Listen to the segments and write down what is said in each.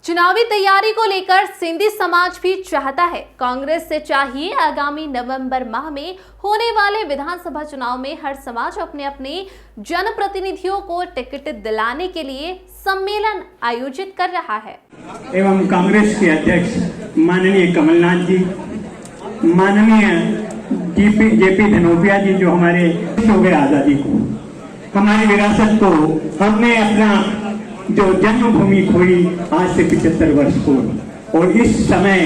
चुनावी तैयारी को लेकर सिंधी समाज भी चाहता है। कांग्रेस से चाहिए आगामी नवंबर माह में होने वाले विधानसभा चुनाव में हर समाज अपने अपने जनप्रतिनिधियों को टिकट दिलाने के लिए सम्मेलन आयोजित कर रहा है। एवं कांग्रेस के अध्यक्ष माननीय कमलनाथ जी, माननीय जेपी धनोपिया जी, जो हमारे हो गए आजादी को, हमारी विरासत को, हमने अपना जो जन्मभूमि खोई आज से 75 वर्ष पूर्व, और इस समय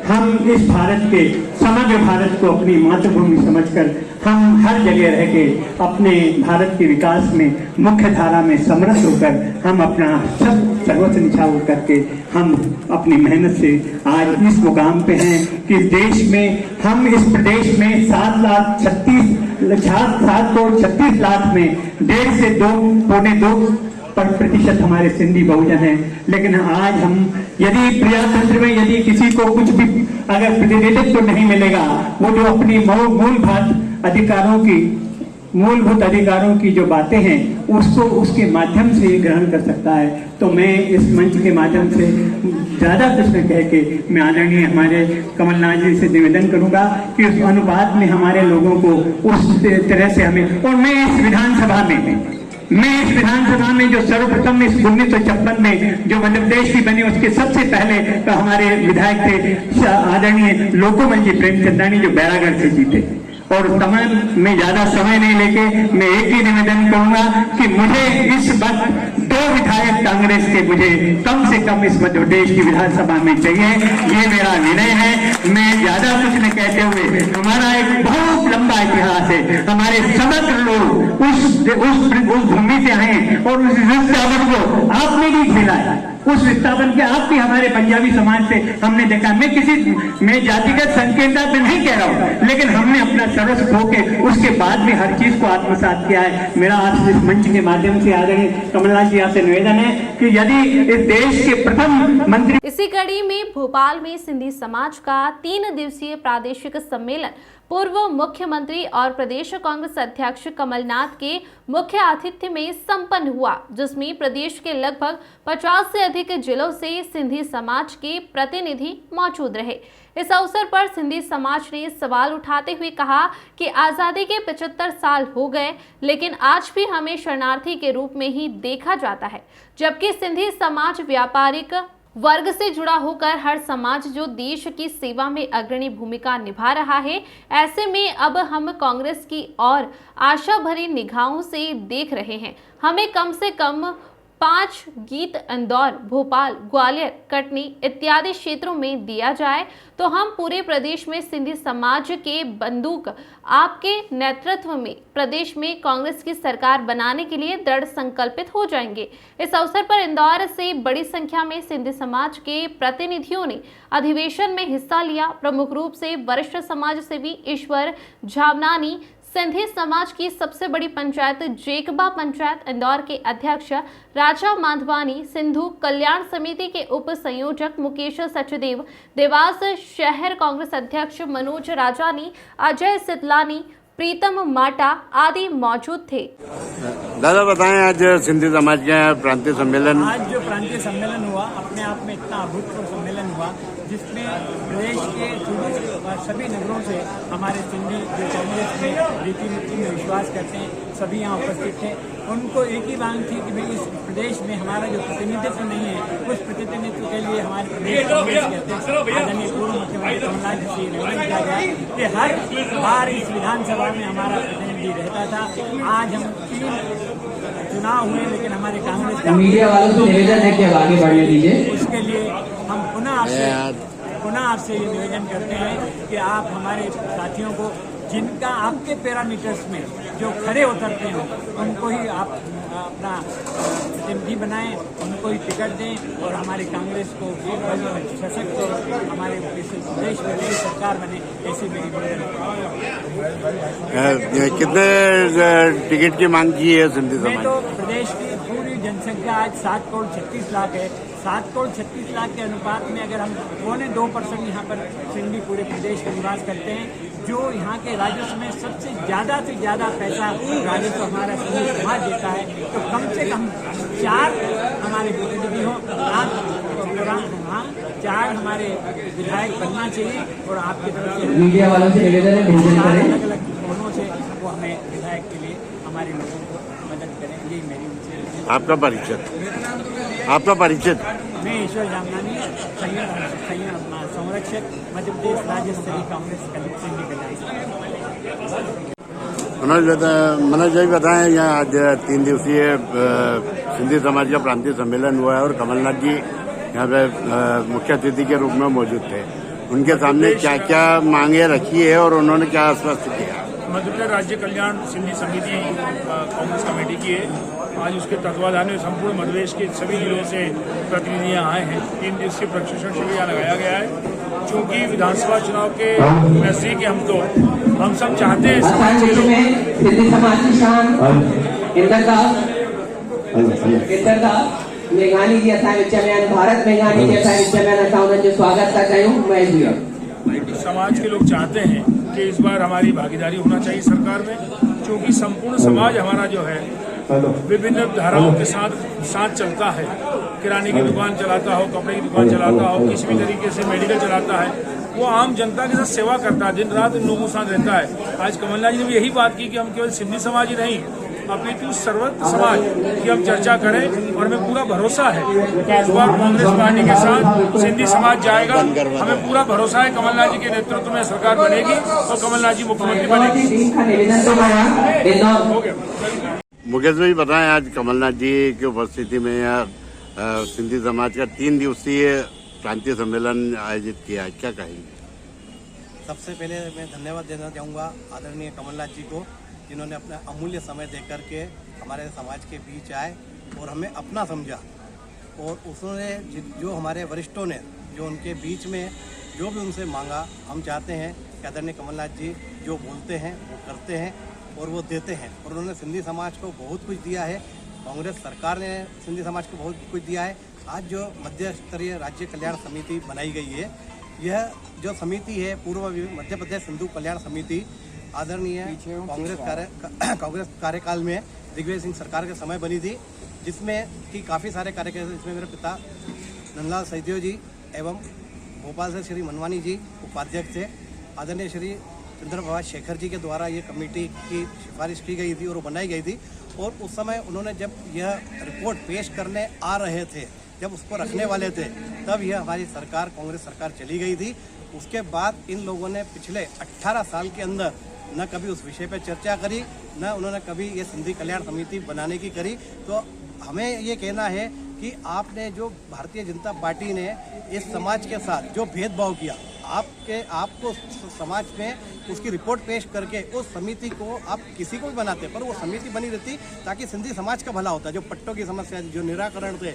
हम इस भारत के समग्र भारत को अपनी मातृभूमि समझकर हम हर जगह रह के अपने भारत के विकास में मुख्य धारा में समर्थ होकर हम अपना सब सर्वोच्च निछावर करके हम अपनी मेहनत से आज इस मुकाम पे हैं कि देश में हम इस प्रदेश में 7,36,00,000 में 1.5 से 2.2% हमारे सिंधी बहुजन हैं। लेकिन आज हम यदि प्रजातंत्र में यदि किसी को कुछ भी अगर प्रतिनिधित्व तो नहीं मिलेगा, वो जो अपनी मूलभूत अधिकारों की जो बातें हैं उसको उसके माध्यम से ग्रहण कर सकता है। तो मैं इस मंच के माध्यम से ज्यादा कुछ न कह के मैं आदरणीय हमारे कमलनाथ जी से निवेदन करूंगा कि उस अनुपात में हमारे लोगों को उस तरह से हमें, और मैं इस विधानसभा में जो सर्वप्रथम इस 1956 में जो मध्य प्रदेश की बनी, उसके सबसे पहले तो हमारे विधायक थे आदरणीय लोकोमल जी प्रेमचंदानी, जो बैरागढ़ से जीते। और तमाम मैं ज्यादा समय नहीं लेके मैं एक ही निवेदन करूंगा कि मुझे इस वक्त 2 विधायक कांग्रेस के मुझे कम से कम इस मध्य प्रदेश की विधानसभा में चाहिए। ये मेरा निर्णय है। मैं ज्यादा कुछ नहीं कहते हुए, हमारा एक बहुत लंबा इतिहास है, हमारे समग्र लोग उस भूमि से आए और उस विस्थापन को आपने भी खेला है, उस विस्थापन के आप भी हमारे पंजाबी समाज से हमने देखा। मैं जातिगत संकीर्णता पे नहीं कह रहा हूँ, लेकिन हमने अपना सर्वस्व खो के उसके बाद में हर चीज को आत्मसात किया है। मेरा आज इस मंच के माध्यम से आदरणीय कमलनाथ जी आपसे निवेदन है कि यदि इस देश के प्रथम मंत्री। इसी कड़ी में भोपाल में सिंधी समाज का 3 दिवसीय प्रादेशिक सम्मेलन पूर्व मुख्यमंत्री और प्रदेश कांग्रेस अध्यक्ष कमलनाथ के मुख्य आतिथ्य में संपन्न हुआ, जिसमें प्रदेश के लगभग 50 से अधिक जिलों से सिंधी समाज के प्रतिनिधि मौजूद रहे। इस अवसर पर सिंधी समाज ने सवाल उठाते हुए कहा कि आज़ादी के 75 साल हो गए, लेकिन आज भी हमें शरणार्थी के रूप में ही देखा जाता है, जबकि सिंधी समाज व्यापारिक वर्ग से जुड़ा होकर हर समाज जो देश की सेवा में अग्रणी भूमिका निभा रहा है। ऐसे में अब हम कांग्रेस की और आशा भरी निगाहों से देख रहे हैं। हमें कम से कम 5 गीत इंदौर, भोपाल, ग्वालियर, कटनी इत्यादि क्षेत्रों में दिया जाए तो हम पूरे प्रदेश में सिंधी समाज के बंदूक आपके नेतृत्व में प्रदेश में कांग्रेस की सरकार बनाने के लिए दृढ़ संकल्पित हो जाएंगे। इस अवसर पर इंदौर से बड़ी संख्या में सिंधी समाज के प्रतिनिधियों ने अधिवेशन में हिस्सा लिया। प्रमुख रूप से वरिष्ठ समाज सेवी ईश्वर झावनानी, सिंधी समाज की सबसे बड़ी पंचायत जेकबा पंचायत इंदौर के अध्यक्ष राजा माधवानी, सिंधु कल्याण समिति के उप संयोजक मुकेश सचदेव, देवास शहर कांग्रेस अध्यक्ष मनोज राजानी, अजय सितलानी, प्रीतम माटा आदि मौजूद थे। दादा बताएं, आज सिंधी समाज का प्रांतीय सम्मेलन, आज जो प्रांतीय सम्मेलन हुआ अपने आप में इतना अभूतपूर्व सम्मेलन हुआ, जिसमें प्रदेश के सभी नगरों से हमारे सिंधी जो कांग्रेस में रीति नीति में विश्वास करते हैं सभी यहाँ उपस्थित थे। उनको एक ही मांग थी कि भाई इस प्रदेश में हमारा जो प्रतिनिधित्व नहीं है, उस प्रतिनिधित्व के लिए हमारे प्रदेश कांग्रेस के अध्यक्ष आदरणीय पूर्व मुख्यमंत्री कमलनाथ जी से निवेदन किया गया कि हर बार इस विधानसभा में हमारा प्रतिनिधि रहता था। आज हम 3 चुनाव हुए, लेकिन हमारे कांग्रेस का मीडिया वालों से निवेदन है कि आगे बढ़ने दीजिए। उसके लिए हम पुनः आपसे ये निवेदन करते हैं कि आप हमारे साथियों को, जिनका आपके पैरामीटर्स में जो खरे उतरते हो, उनको ही आप अपना प्रतिनिधि बनाएं, उनको ही टिकट दें और हमारी कांग्रेस को सशक्त और हमारे प्रदेश में नई सरकार बने, ऐसी मेरी निवेदन। कितने टिकट की मांग की है सिंधी समाज? तो प्रदेश की पूरी जनसंख्या आज 7,36,00,000 है। 7,36,00,000 के अनुपात में अगर हम 2% यहाँ पर सिंधी पूरे प्रदेश में निवास करते हैं, जो यहाँ के राजस्व में सबसे ज्यादा पैसा राजस्व हमारा सिंधी समाज देता है, तो कम से कम 4 हमारे प्रतिनिधि हों। हाँ 4 हमारे विधायक बनना चाहिए और आपकी तरफ से मीडिया वालों से निवेदन है भोजन करें। अलग अलग कोणों से वो हमें विधायक के लिए हमारे लोगों को मदद करें, यही मेरी उनसे। आपका परिचय मैं ईश्वर जामनानी, संरक्षक, मध्य प्रदेश राज्य स्तरीय कांग्रेस सिंधी कल्याण। मनोज भाई बताएं, यहाँ आज 3 दिवसीय सिंधी समाज का प्रांतीय सम्मेलन हुआ है और कमलनाथ जी यहाँ पे मुख्य अतिथि के रूप में मौजूद थे। उनके सामने क्या क्या मांगे रखी है और उन्होंने क्या आश्वस्त किया? मध्य प्रदेश राज्य कल्याण सिंधी समिति कांग्रेस कमेटी की है। आज उसके तत्वाधान में संपूर्ण मध्य प्रदेश के सभी जिलों से प्रतिनिधियां आए हैं। 3 दिवसीय प्रशिक्षण शिविर यहाँ लगाया गया है। चूंकि विधानसभा चुनाव के नजदीक है, हम सब चाहते हैं समाज के लोग सिंधी समाज की शान मेघानी जी असांजे विच में भारत मेघानी जी असांजे विच में असां उन्हनि जो स्वागत था कयूं। महेश भैया, समाज के लोग चाहते हैं कि इस बार हमारी भागीदारी होना चाहिए सरकार में, क्योंकि संपूर्ण समाज हमारा जो है विभिन्न धाराओं के साथ चलता है। किराने की दुकान चलाता हो, कपड़े की दुकान चलाता हो, किसी भी तरीके से मेडिकल चलाता है, वो आम जनता के साथ सेवा करता है, दिन रात इन लोगों के साथ रहता है। आज कमलनाथ जी ने भी यही बात की कि हम केवल सिंधी समाज ही नहीं, अपितु सर्वत्र समाज की हम चर्चा करें और हमें पूरा भरोसा है कि इस बार कांग्रेस पार्टी के साथ सिंधी समाज जाएगा। हमें पूरा भरोसा है कमलनाथ जी के नेतृत्व में सरकार बनेगी और कमलनाथ जी मुख्यमंत्री बनेगी। मुकेश भाई बताएं, आज कमलनाथ जी की उपस्थिति में यहाँ सिंधी समाज का 3 दिवसीय प्रांतीय सम्मेलन आयोजित किया, क्या कहेंगे? सबसे पहले मैं धन्यवाद देना चाहूँगा आदरणीय कमलनाथ जी को, जिन्होंने अपना अमूल्य समय देकर के हमारे समाज के बीच आए और हमें अपना समझा। और उसने जो हमारे वरिष्ठों ने जो उनके बीच में जो भी उनसे मांगा, हम चाहते हैं कि आदरणीय कमलनाथ जी जो बोलते हैं वो करते हैं और वो देते हैं। और उन्होंने सिंधी समाज को बहुत कुछ दिया है, कांग्रेस सरकार ने सिंधी समाज को बहुत कुछ दिया है। आज जो मध्य स्तरीय राज्य कल्याण समिति बनाई गई है, यह जो समिति है पूर्व मध्य प्रदेश सिंधु कल्याण समिति आदरणीय कांग्रेस कार्यकाल में दिग्विजय सिंह सरकार के समय बनी थी, जिसमें कि काफ़ी सारे कार्यकर्ता, जिसमें मेरे पिता नंदलाल सैदियो जी एवं भोपाल से श्री मनवानी जी उपाध्यक्ष थे। आदरणीय श्री चंद्र प्रभाष शेखर जी के द्वारा ये कमेटी की सिफारिश की गई थी और वो बनाई गई थी। और उस समय उन्होंने जब यह रिपोर्ट पेश करने आ रहे थे, जब उसको रखने वाले थे, तब यह हमारी सरकार कांग्रेस सरकार चली गई थी। उसके बाद इन लोगों ने पिछले 18 साल के अंदर न कभी उस विषय पर चर्चा करी, न उन्होंने कभी ये सिंधी कल्याण समिति बनाने की करी। तो हमें ये कहना है कि आपने जो भारतीय जनता पार्टी ने इस समाज के साथ जो भेदभाव किया, आपको समाज में उसकी रिपोर्ट पेश करके उस समिति को आप किसी को भी बनाते, पर वो समिति बनी रहती ताकि सिंधी समाज का भला होता। जो पट्टों की समस्या थी, जो निराकरण थे,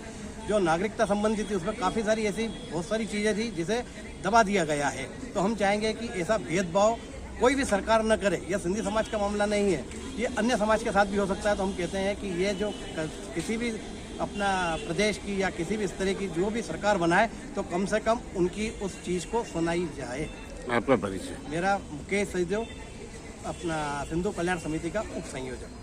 जो नागरिकता संबंधी थी, उसमें काफ़ी सारी ऐसी बहुत सारी चीज़ें थी जिसे दबा दिया गया है। तो हम चाहेंगे कि ऐसा भेदभाव कोई भी सरकार न करे। यह सिंधी समाज का मामला नहीं है, ये अन्य समाज के साथ भी हो सकता है। तो हम कहते हैं कि ये जो किसी भी अपना प्रदेश की या किसी भी इस तरह की जो भी सरकार बनाए, तो कम से कम उनकी उस चीज़ को सुनाई जाए। आपका परिचय? मेरा मुकेश सैदेव, अपना सिंधु कल्याण समिति का उप संयोजक।